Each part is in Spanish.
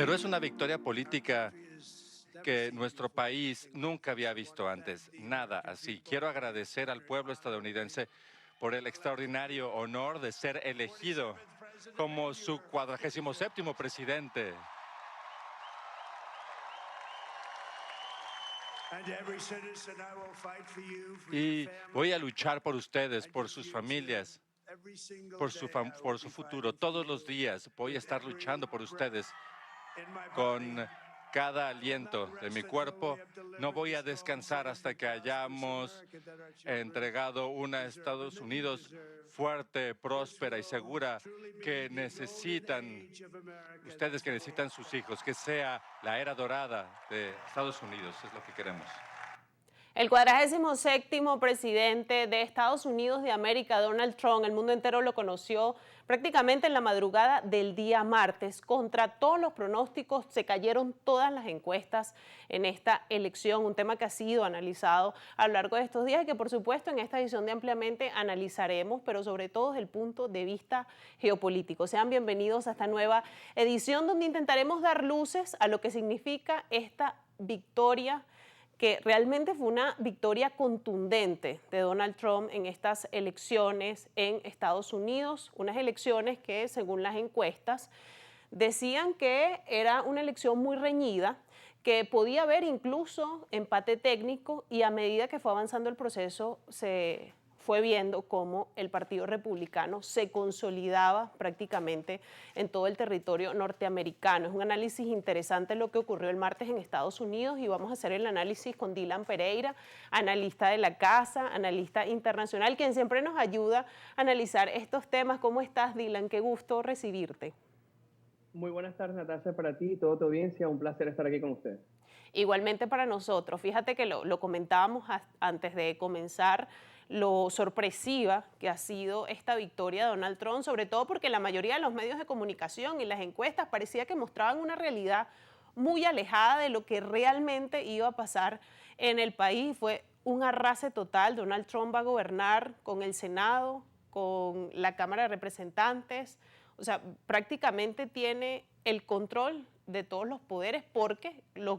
Pero es una victoria política que nuestro país nunca había visto antes, nada así. Quiero agradecer al pueblo estadounidense por el extraordinario honor de ser elegido como su 47º presidente. Y voy a luchar por ustedes, por sus familias, por su futuro. Todos los días voy a estar luchando por ustedes con cada aliento de mi cuerpo. No voy a descansar hasta que hayamos entregado una Estados Unidos fuerte, próspera y segura que necesitan, ustedes que necesitan sus hijos, que sea la era dorada de Estados Unidos, es lo que queremos. El 47º presidente de Estados Unidos de América, Donald Trump, el mundo entero lo conoció prácticamente en la madrugada del día martes. Contra todos los pronósticos se cayeron todas las encuestas en esta elección, un tema que ha sido analizado a lo largo de estos días y que por supuesto en esta edición de Ampliamente analizaremos, pero sobre todo desde el punto de vista geopolítico. Sean bienvenidos a esta nueva edición donde intentaremos dar luces a lo que significa esta victoria, que realmente fue una victoria contundente de Donald Trump en estas elecciones en Estados Unidos, unas elecciones que, según las encuestas, decían que era una elección muy reñida, que podía haber incluso empate técnico, y a medida que fue avanzando el proceso se fue viendo cómo el Partido Republicano se consolidaba prácticamente en todo el territorio norteamericano. Es un análisis interesante lo que ocurrió el martes en Estados Unidos y vamos a hacer el análisis con Dylan Pereira, analista de la casa, analista internacional, quien siempre nos ayuda a analizar estos temas. ¿Cómo estás, Dylan? Qué gusto recibirte. Muy buenas tardes, Natasha, para ti y toda tu audiencia. Un placer estar aquí con usted. Igualmente para nosotros. Fíjate que lo comentábamos antes de comenzar, lo sorpresiva que ha sido esta victoria de Donald Trump, sobre todo porque la mayoría de los medios de comunicación y las encuestas parecía que mostraban una realidad muy alejada de lo que realmente iba a pasar en el país. Fue un arrase total. Donald Trump va a gobernar con el Senado, con la Cámara de Representantes. O sea, prácticamente tiene el control de todos los poderes porque lo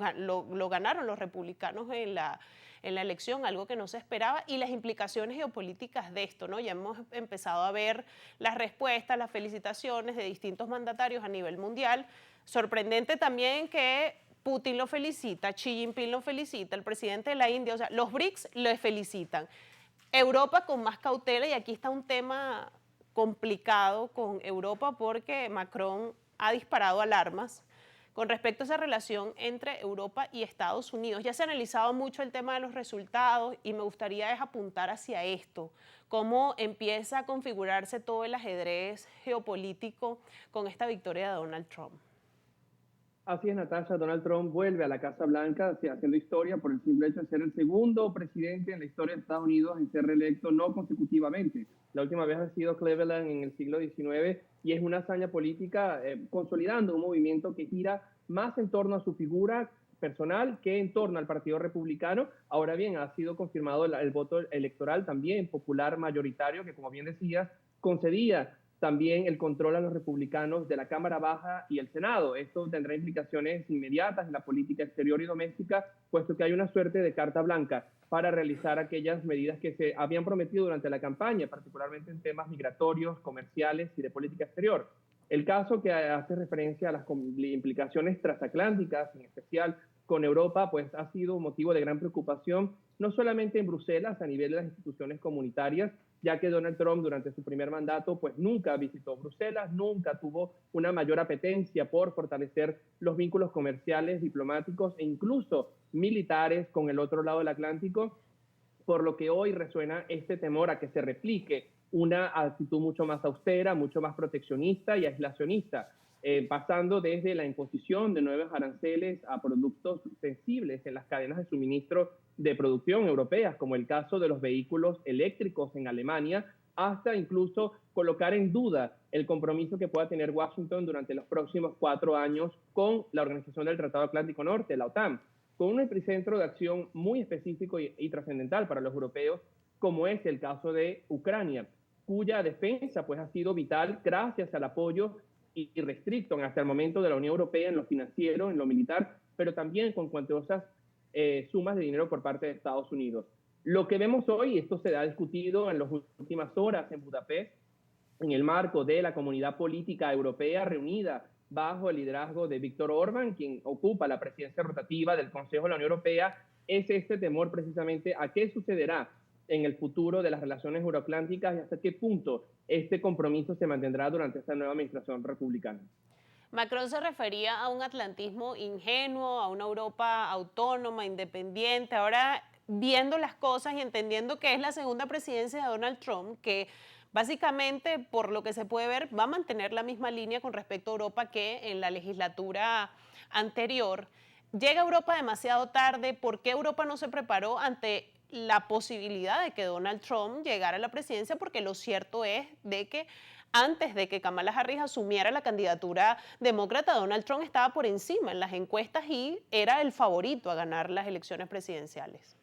ganaron los republicanos en la elección, algo que no se esperaba, y las implicaciones geopolíticas de esto, ¿no? Ya hemos empezado a ver las respuestas, las felicitaciones de distintos mandatarios a nivel mundial. Sorprendente también que Putin lo felicita, Xi Jinping lo felicita, el presidente de la India, o sea, los BRICS lo felicitan. Europa con más cautela, y aquí está un tema complicado con Europa porque Macron ha disparado alarmas con respecto a esa relación entre Europa y Estados Unidos. Ya se ha analizado mucho el tema de los resultados y me gustaría apuntar hacia esto, cómo empieza a configurarse todo el ajedrez geopolítico con esta victoria de Donald Trump. Así es, Natasha. Donald Trump vuelve a la Casa Blanca haciendo historia por el simple hecho de ser el segundo presidente en la historia de Estados Unidos en ser reelecto no consecutivamente. La última vez ha sido Cleveland en el siglo XIX y es una hazaña política consolidando un movimiento que gira más en torno a su figura personal que en torno al Partido Republicano. Ahora bien, ha sido confirmado el voto electoral también popular mayoritario que, como bien decías, concedía también el control a los republicanos de la Cámara Baja y el Senado. Esto tendrá implicaciones inmediatas en la política exterior y doméstica, puesto que hay una suerte de carta blanca para realizar aquellas medidas que se habían prometido durante la campaña, particularmente en temas migratorios, comerciales y de política exterior. El caso que hace referencia a las implicaciones transatlánticas, en especial con Europa, pues ha sido un motivo de gran preocupación, no solamente en Bruselas, a nivel de las instituciones comunitarias, ya que Donald Trump durante su primer mandato pues nunca visitó Bruselas, nunca tuvo una mayor apetencia por fortalecer los vínculos comerciales, diplomáticos e incluso militares con el otro lado del Atlántico, por lo que hoy resuena este temor a que se replique una actitud mucho más austera, mucho más proteccionista y aislacionista, pasando desde la imposición de nuevos aranceles a productos sensibles en las cadenas de suministro de producción europeas, como el caso de los vehículos eléctricos en Alemania, hasta incluso colocar en duda el compromiso que pueda tener Washington durante los próximos 4 años con la Organización del Tratado Atlántico Norte, la OTAN, con un epicentro de acción muy específico y trascendental para los europeos, como es el caso de Ucrania, cuya defensa pues, ha sido vital gracias al apoyo y restricto hasta el momento de la Unión Europea en lo financiero, en lo militar, pero también con cuantiosas sumas de dinero por parte de Estados Unidos. Lo que vemos hoy, esto se ha discutido en las últimas horas en Budapest, en el marco de la comunidad política europea reunida bajo el liderazgo de Víctor Orbán, quien ocupa la presidencia rotativa del Consejo de la Unión Europea, es este temor precisamente a qué sucederá en el futuro de las relaciones euroatlánticas y hasta qué punto este compromiso se mantendrá durante esta nueva administración republicana. Macron se refería a un atlantismo ingenuo, a una Europa autónoma, independiente. Ahora, viendo las cosas y entendiendo que es la segunda presidencia de Donald Trump, que básicamente, por lo que se puede ver, va a mantener la misma línea con respecto a Europa que en la legislatura anterior. Llega Europa demasiado tarde. ¿Por qué Europa no se preparó ante la posibilidad de que Donald Trump llegara a la presidencia? Porque lo cierto es de que antes de que Kamala Harris asumiera la candidatura demócrata, Donald Trump estaba por encima en las encuestas y era el favorito a ganar las elecciones presidenciales.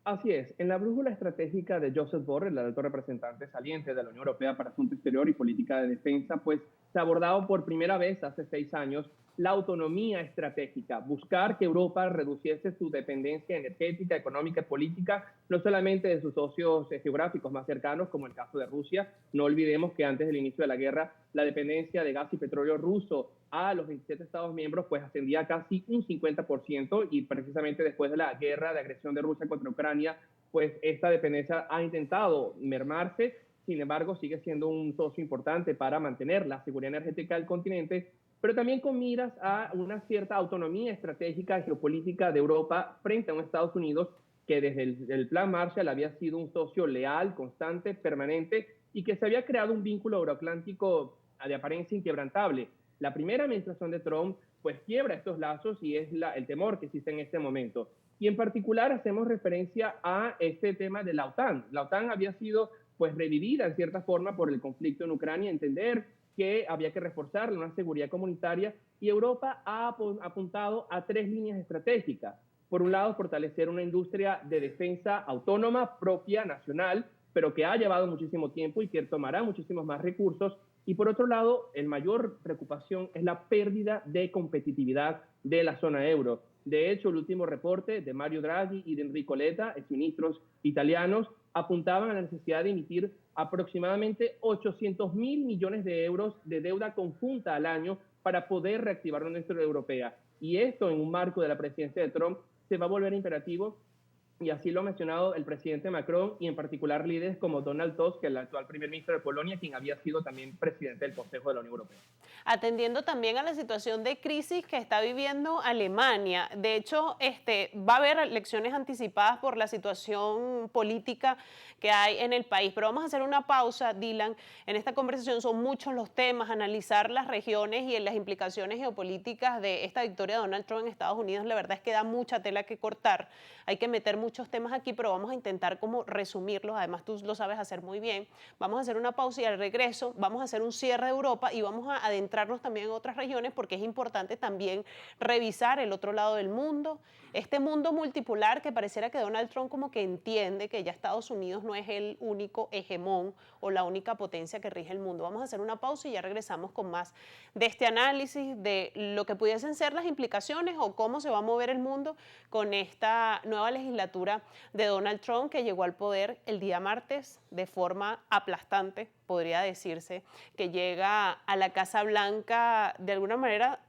Así es. En la brújula estratégica de Joseph Borrell, el alto representante saliente de la Unión Europea para Asuntos Exteriores y Política de Defensa, pues se ha abordado por primera vez hace 6 años la autonomía estratégica, buscar que Europa reduciese su dependencia energética, económica y política, no solamente de sus socios geográficos más cercanos, como el caso de Rusia. No olvidemos que antes del inicio de la guerra, la dependencia de gas y petróleo ruso a los 27 Estados miembros pues ascendía a casi un 50%, y precisamente después de la guerra de agresión de Rusia contra Ucrania, pues esta dependencia ha intentado mermarse. Sin embargo, sigue siendo un socio importante para mantener la seguridad energética del continente, pero también con miras a una cierta autonomía estratégica y geopolítica de Europa frente a un Estados Unidos que desde el Plan Marshall había sido un socio leal, constante, permanente, y que se había creado un vínculo euroatlántico de apariencia inquebrantable. La primera administración de Trump pues quiebra estos lazos y es el temor que existe en este momento. Y en particular hacemos referencia a este tema de la OTAN. La OTAN había sido pues revivida en cierta forma por el conflicto en Ucrania, entender que había que reforzar una seguridad comunitaria, y Europa ha apuntado a 3 líneas estratégicas. Por un lado, fortalecer una industria de defensa autónoma, propia, nacional, pero que ha llevado muchísimo tiempo y que tomará muchísimos más recursos. Y por otro lado, la mayor preocupación es la pérdida de competitividad de la zona euro. De hecho, el último reporte de Mario Draghi y de Enrico Letta, exministros italianos, apuntaban a la necesidad de emitir aproximadamente 800.000 millones de euros de deuda conjunta al año para poder reactivar la industria europea. Y esto, en un marco de la presidencia de Trump, se va a volver imperativo, y así lo ha mencionado el presidente Macron y en particular líderes como Donald Tusk, el actual primer ministro de Polonia, quien había sido también presidente del Consejo de la Unión Europea. Atendiendo también a la situación de crisis que está viviendo Alemania. De hecho, va a haber elecciones anticipadas por la situación política que hay en el país. Pero vamos a hacer una pausa, Dylan. En esta conversación son muchos los temas, analizar las regiones y las implicaciones geopolíticas de esta victoria de Donald Trump en Estados Unidos. La verdad es que da mucha tela que cortar. Hay que meter muchos temas aquí, pero vamos a intentar como resumirlos. Además, tú lo sabes hacer muy bien. Vamos a hacer una pausa y al regreso vamos a hacer un cierre de Europa y vamos a adentrarnos también en otras regiones, porque es importante también revisar el otro lado del mundo, este mundo multipolar que pareciera que Donald Trump como que entiende que ya Estados Unidos no es el único hegemón o la única potencia que rige el mundo. Vamos a hacer una pausa y ya regresamos con más de este análisis de lo que pudiesen ser las implicaciones o cómo se va a mover el mundo con esta nueva legislatura de Donald Trump, que llegó al poder el día martes de forma aplastante, podría decirse, que llega a la Casa Blanca de alguna manera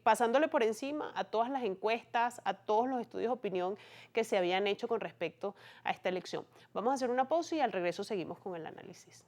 pasándole por encima a todas las encuestas, a todos los estudios de opinión que se habían hecho con respecto a esta elección. Vamos a hacer una pausa y al regreso seguimos con el análisis.